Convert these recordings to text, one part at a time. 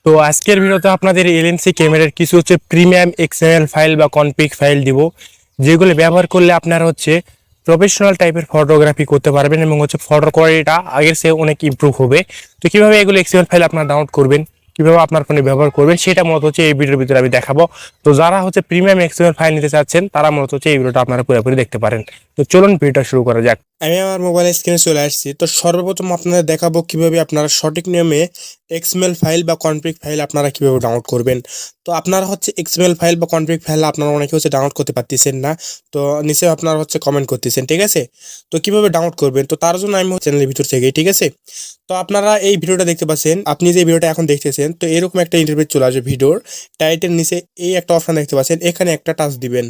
তো আজকের ভিডিওতে আপনাদের এলএমসি ক্যামেরার কিছু প্রিমিয়াম এক্সএমএল ফাইল বা কনফিগ ফাইল দিব, যেগুলো ব্যবহার করলে আপনারা প্রফেশনাল টাইপের ফটোগ্রাফি করতে পারবেন এবং ফটো কোয়ালিটিটা আগের চেয়ে অনেক ইমপ্রুভ হবে। তো কিভাবে এগুলো এক্সএমএল ফাইল আপনারা ডাউনলোড করবেন, কিভাবে আপনার ফোনে ব্যবহার করবেন, সেটা মূলত এই ভিডিওর ভিতরে আমি দেখাবো। তো যারা প্রিমিয়াম এক্সএমএল ফাইল নিতে চাচ্ছেন তারা মূলত এই ভিডিওটা আপনারা পুরোপুরি দেখতে পারেন। তো চলুন ভিডিওটা শুরু করা যাক। আমি আমার মোবাইল স্ক্রিনে চলে আসছি। তো সর্বপ্রথম আপনাদের দেখাবো কিভাবে আপনারা সঠিক নিয়মে এক্সএমএল ফাইল বা কনফিগ ফাইল আপনারা কিভাবে ডাউনলোড করবেন। তো আপনারা এক্সএমএল ফাইল বা কনফিগ ফাইল আপনারা অনেকে ডাউনলোড করতে পারতেছেন না। তো নিচে আপনারা কমেন্ট করতেছেন, ঠিক আছে। তো কিভাবে ডাউনলোড করবেন, তো তার জন্য আমি চ্যানেলের ভিতর থেকে, ঠিক আছে। তো আপনারা এই ভিডিওটা দেখতে পাচ্ছেন, আপনি যে ভিডিওটা এখন দেখতেছেন, তো এরকম একটা ইন্টারফেস চলে আসবে। ভিডিওর টাইটেল নিচে এই একটা অপশন দেখতে পাচ্ছেন, এখানে একটা টাচ দিবেন।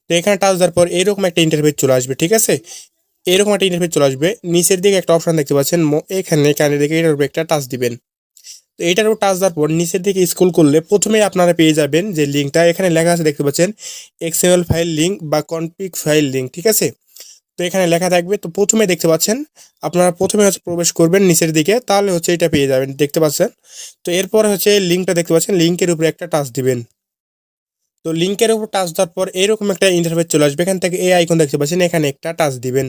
তো এখানে টাচ দেওয়ার পর এরকম একটা ইন্টারফেস চলে আসবে, ঠিক আছে। এরকম একটা ইন্টারফেস চলে আসবে, নিচের দিকে একটা অপশন দেখতে পাচ্ছেন, এখানে কানে দিকে এটার উপর একটা টাচ দিবেন। তো এটার উপর টাচ দেওয়ার পর নিচের দিকে স্ক্রল করলে প্রথমেই আপনারা পেয়ে যাবেন যে লিঙ্কটা এখানে লেখা আছে, দেখতে পাচ্ছেন এক্সএমএল ফাইল লিঙ্ক বা কনফিগ ফাইল লিঙ্ক, ঠিক আছে। তো এখানে লেখা থাকবে, তো প্রথমে দেখতে পাচ্ছেন আপনারা প্রথমে প্রবেশ করবেন নিচের দিকে, তাহলে এটা পেয়ে যাবেন, দেখতে পাচ্ছেন। তো এরপরে লিঙ্কটা দেখতে পাচ্ছেন, লিঙ্কের উপরে একটা টাচ দিবেন। তো লিঙ্কের উপর টাচ দেওয়ার পর এরকম একটা ইন্টারফেস চলে আসবে, এখান থেকে এই আইকন দেখতে পাচ্ছেন, এখানে একটা টাচ দিবেন।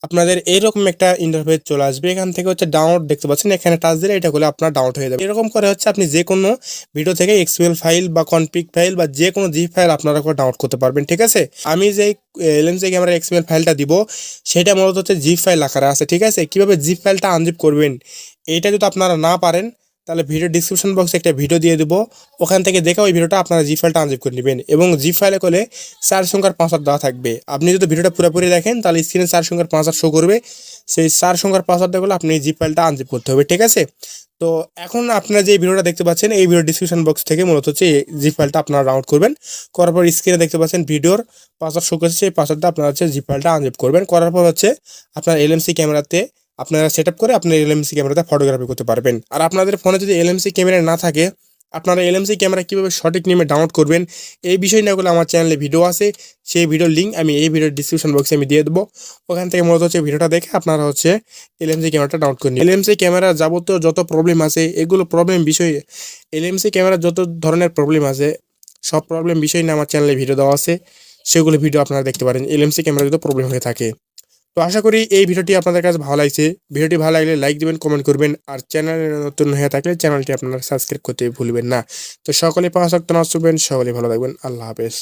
আপনাদের এরকম একটা ইন্টারফেস চলে আসবে, এখান থেকে ডাউনলোড দেখতে পাচ্ছেন, এখানে টাচ দিলে এটা করলে আপনার ডাউনলোড হয়ে যাবে। এরকম করে আপনি যে কোনো ভিডিও থেকে এক্সএমএল ফাইল বা কনফিগ ফাইল বা যে কোনো জিপ ফাইল আপনারা ডাউনলোড করতে পারবেন, ঠিক আছে। আমি যে এলএমসি ক্যামেরার এক্সএমএল ফাইলটা দিব সেটা মূলত জিপ ফাইল আকারে আছে, ঠিক আছে। কিভাবে জিপ ফাইলটা আনজিপ করবেন এইটা যদি আপনারা না পারেন, তাহলে ভিডিও ডিসক্রিপশন বক্সে একটা ভিডিও দিয়ে দেবো, ওখান থেকে দেখে ওই ভিডিওটা আপনারা জিপ ফাইলটা আনজিপ করে নেবেন। এবং জিপ ফাইলে করলে 4 সংখ্যার পাসওয়ার্ড দেওয়া থাকবে। আপনি যদি ভিডিওটা পুরোপুরি দেখেন তাহলে স্ক্রিনে 4 সংখ্যার পাসওয়ার্ড শো করবে, সেই 4 সংখ্যার পাসওয়ার্ডটা করলে আপনি জিপ ফাইলটা আনজিপ করতে হবে, ঠিক আছে। তো এখন আপনারা যে ভিডিওটা দেখতে পাচ্ছেন, এই ভিডিও ডিসক্রিপশন বক্স থেকে মূলত জিপ ফাইলটা আপনারা ডাউনলোড করবেন। করার পর স্ক্রিনে দেখতে পাচ্ছেন ভিডিওর পাসওয়ার্ড শো করছে, সেই পাসওয়ার্ডটা আপনারা জিপ ফাইলটা আনজিপ করবেন। করার পর আপনার এলএমসি ক্যামেরাতে আপনারা সেট আপ করে আপনার এলএমসি ক্যামেরাতে ফটোগ্রাফি করতে পারবেন। আর আপনাদের ফোনে যদি এলএমসি ক্যামেরা না থাকে, আপনারা এলএমসি ক্যামেরা কীভাবে সঠিক নিয়মে ডাউনলোড করবেন এই বিষয় নিয়ে আমার চ্যানেলে ভিডিও আছে, সেই ভিডিওর লিঙ্ক আমি এই ভিডিওর ডিসক্রিপশন বক্সে আমি দিয়ে দেবো। ওখান থেকে মূলত ভিডিওটা দেখে আপনারা এলএমসি ক্যামেরাটা ডাউনলোড করে নিন। এলএমসি ক্যামেরা যাবতীয় যত প্রবলেম আছে, এগুলো প্রবলেম বিষয়ে এলএমসি ক্যামেরার যত ধরনের প্রবলেম আছে সব প্রবলেম বিষয় নিয়ে আমার চ্যানেলে ভিডিও দেওয়া আছে, সেগুলো ভিডিও আপনারা দেখতে পারেন এলএমসি ক্যামেরা যদি প্রবলেম হয়ে থাকে। তো আশা করি এই ভিডিওটি আপনাদের কাছে ভালো লাগছে। ভিডিওটি ভালো লাগলে লাইক দিবেন, কমেন্ট করবেন, আর চ্যানেলে নতুন হয়ে থাকলে চ্যানেলটি আপনারা সাবস্ক্রাইব করতে ভুলবেন না। তো সকলে 5 ওয়াক্ত নামাজ পড়বেন, সকলে ভালো থাকবেন। আল্লাহ হাফেজ।